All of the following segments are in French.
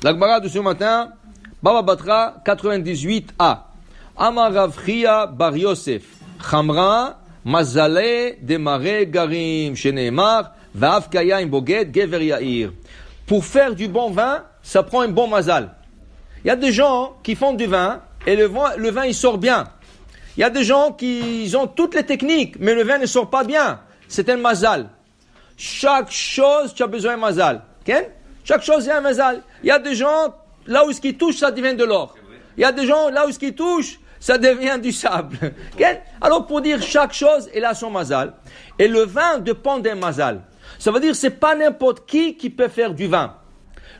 La Gemara de ce matin, Baba Batra 98a. Amar Rav Chia bar Yosef, Chamra, Mazale, Demare, Garim, Sheneemar, Va'av Kayim Boged, Gever Yair. Pour faire du bon vin, ça prend un bon mazal. Il y a des gens qui font du vin et le vin il sort bien. Il y a des gens qui ont toutes les techniques, mais le vin ne sort pas bien. C'est un mazal. Chaque chose, tu as besoin d'un mazal. Okay? Chaque chose, il y a un mazal. Il y a des gens, là où ce qui touche, ça devient de l'or. Il y a des gens, là où ce qui touche, ça devient du sable. Okay? Alors, pour dire chaque chose, il a son mazal. Et le vin dépend d'un mazal. Ça veut dire, c'est pas n'importe qui peut faire du vin.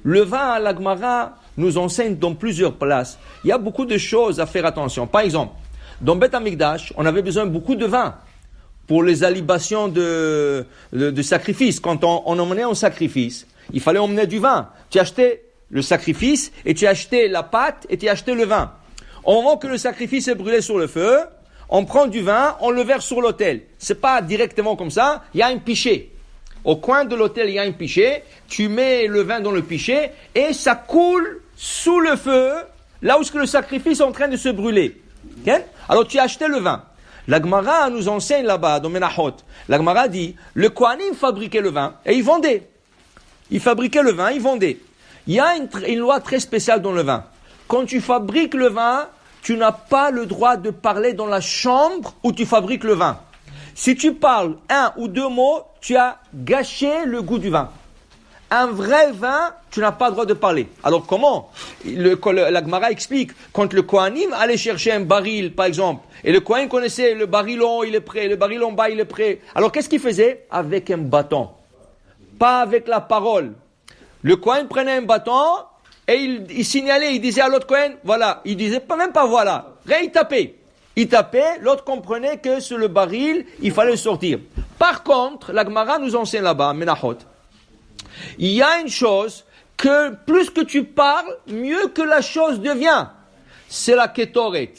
Le vin, à la Gemara, nous enseigne dans plusieurs places. Il y a beaucoup de choses à faire attention. Par exemple, dans Beth Amikdash, on avait besoin de beaucoup de vin pour les libations de sacrifice. Quand on emmenait un sacrifice, il fallait emmener du vin. Tu achetais le sacrifice et tu achetais la pâte et tu achetais le vin. Au moment que le sacrifice est brûlé sur le feu, on prend du vin, on le verse sur l'autel. C'est pas directement comme ça, il y a un pichet. Au coin de l'autel, il y a un pichet, tu mets le vin dans le pichet et ça coule sous le feu, là où le sacrifice est en train de se brûler. Okay? Alors tu as acheté le vin. La Gemara nous enseigne là-bas, dans Menachot, la Gemara dit, le Kohanim fabriquait le vin et ils vendaient. Ils fabriquaient le vin, ils vendaient. Il y a une loi très spéciale dans le vin. Quand tu fabriques le vin, tu n'as pas le droit de parler dans la chambre où tu fabriques le vin. Si tu parles un ou deux mots, tu as gâché le goût du vin. Un vrai vin, tu n'as pas le droit de parler. Alors comment? La Gemara explique, quand le Kohanim allait chercher un baril, par exemple, et le Kohen connaissait le baril en haut, il est prêt, le baril en bas, il est prêt. Alors qu'est-ce qu'il faisait? Avec un bâton. Pas avec la parole. Le Kohen prenait un bâton et il signalait, il disait à l'autre Kohen, voilà. Il disait même pas voilà. Rien, il tapait. Il tapait, l'autre comprenait que sur le baril, il fallait le sortir. Par contre, la Gemara nous enseigne là-bas, Menachot, il y a une chose que plus que tu parles, mieux que la chose devient. C'est la kétoret.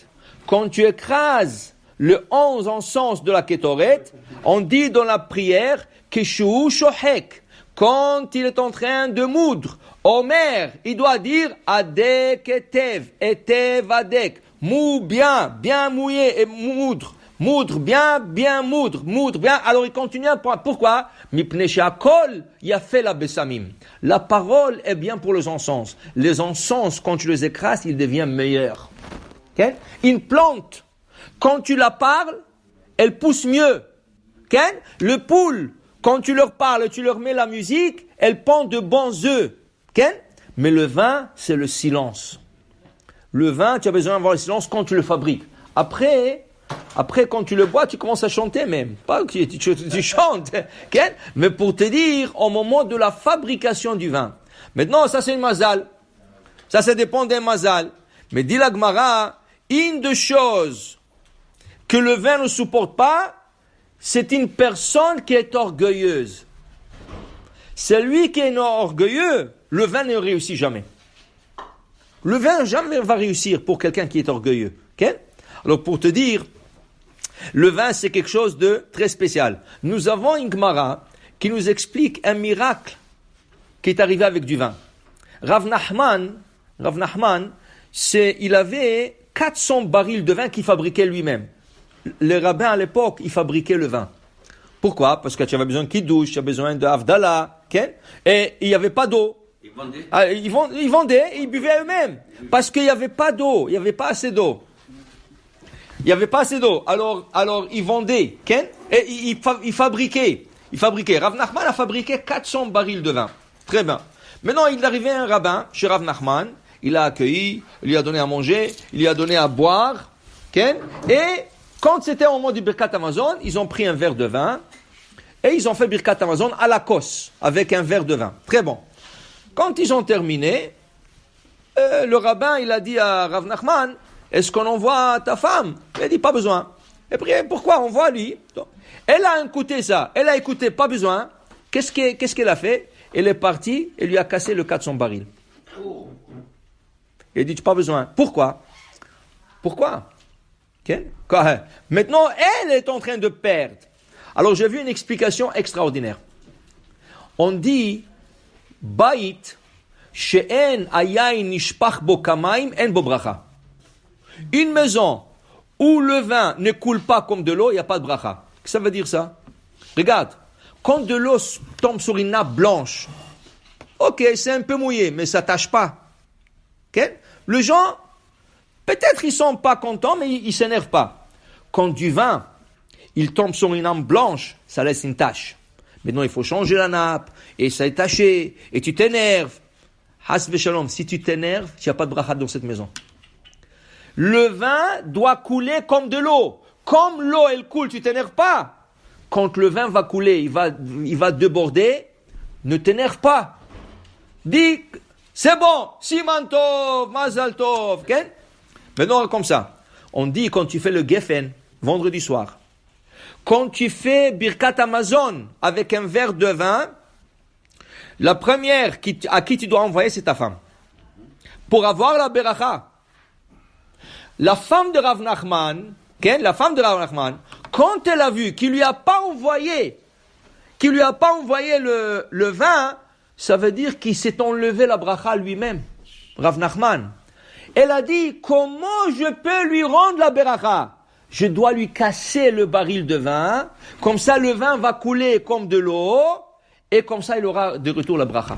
Quand tu écrases le 11 en sens de la kétoret, on dit dans la prière, Keshu shohek. Quand il est en train de moudre, Omer, il doit dire, Adek etev, etev adek. Mou bien mouillé et moudre. Moudre bien moudre bien. Alors il continue. Pourquoi? Mipnei she'akol yafeh la-besamim. La parole est bien pour les encens. Les encens, quand tu les écrases, ils deviennent meilleurs. Okay? Une plante, quand tu la parles, elle pousse mieux. Okay? Le poule, quand tu leur parles, tu leur mets la musique, elle pond de bons œufs. Okay? Mais le vin, c'est le silence. Le vin, tu as besoin d'avoir le silence quand tu le fabriques. Après, quand tu le bois, tu commences à chanter même. Pas que tu chantes. Okay? Mais pour te dire, au moment de la fabrication du vin. Maintenant, ça c'est une mazal. Ça dépend d'un mazal. Mais dit la Gemara, une des choses que le vin ne supporte pas, c'est une personne qui est orgueilleuse. Celui qui est orgueilleux, le vin ne réussit jamais. Le vin jamais va réussir pour quelqu'un qui est orgueilleux. Okay? Alors pour te dire, le vin c'est quelque chose de très spécial. Nous avons une Gemara qui nous explique un miracle qui est arrivé avec du vin. Rav Nachman, il avait 400 barils de vin qu'il fabriquait lui-même. Les rabbins à l'époque, ils fabriquaient le vin. Pourquoi? Parce que tu avais besoin de kiddush, tu avais besoin de havdalah, okay? Et il n'y avait pas d'eau. Ils vendaient et ils buvaient eux-mêmes. Parce qu'il n'y avait pas d'eau, il n'y avait pas assez d'eau. Alors ils vendaient, okay? Et ils fabriquaient. Rav Nachman a fabriqué 400 barils de vin. Très bien. Maintenant, il est arrivé un rabbin chez Rav Nachman. Il l'a accueilli, il lui a donné à manger, il lui a donné à boire. Okay? Et quand c'était au moment du Birkat Hamazon, ils ont pris un verre de vin et ils ont fait Birkat Hamazon à la cosse avec un verre de vin. Très bon. Quand ils ont terminé, le rabbin il a dit à Rav Nachman, est-ce qu'on envoie ta femme? Il a dit pas besoin. Et puis pourquoi? On voit lui. Donc, elle a écouté ça, elle a écouté pas besoin. Qu'est-ce qu'elle a fait? Elle est partie et lui a cassé le 400 barils. Il dit pas besoin. Pourquoi? Okay? Maintenant, elle est en train de perdre. Alors, j'ai vu une explication extraordinaire. On dit, Baït, she'en hayayin nishpach bo kamaim en bo bracha. Une maison où le vin ne coule pas comme de l'eau, il n'y a pas de bracha. Qu'est-ce que ça veut dire ça? Regarde, quand de l'eau tombe sur une nappe blanche, ok, c'est un peu mouillé, mais ça tâche pas. Okay? Les gens, peut-être ils sont pas contents, mais ils s'énervent pas. Quand du vin, il tombe sur une nappe blanche, ça laisse une tache. Maintenant, il faut changer la nappe, et ça est taché, et tu t'énerves. Has v'shalom, si tu t'énerves, il n'y a pas de bracha dans cette maison. Le vin doit couler comme de l'eau. Comme l'eau, elle coule, tu t'énerves pas. Quand le vin va couler, il va déborder, ne t'énerve pas. Dis, c'est bon, Siman Tov, Mazal Tov. Okay? Maintenant, comme ça, on dit quand tu fais le Geffen, vendredi soir, quand tu fais Birkat Amazon avec un verre de vin, la première à qui tu dois envoyer, c'est ta femme. Pour avoir la beracha. La femme de Rav Nachman, quand elle a vu qu'il lui a pas envoyé le vin, ça veut dire qu'il s'est enlevé la bracha lui-même. Rav Nachman. Elle a dit, comment je peux lui rendre la beracha? Je dois lui casser le baril de vin, comme ça le vin va couler comme de l'eau, et comme ça il aura de retour la bracha.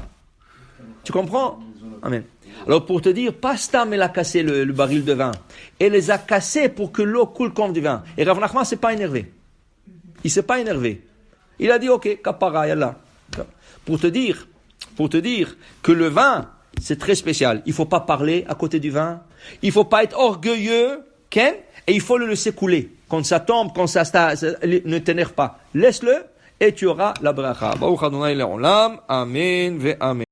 Tu comprends? Amen. Alors pour te dire, pas Stam elle a cassé le baril de vin, elle les a cassés pour que l'eau coule comme du vin. Et Rav Nachman s'est pas énervé. Il s'est pas énervé. Il a dit, ok, kapara, yallah. Pour te dire que le vin, c'est très spécial. Il faut pas parler à côté du vin. Il faut pas être orgueilleux, Ken, et il faut le laisser couler. Quand ça tombe, ne t'énerve pas. Laisse-le, et tu auras la bracha. Baruch Adonai le'olam. Amen ve amen.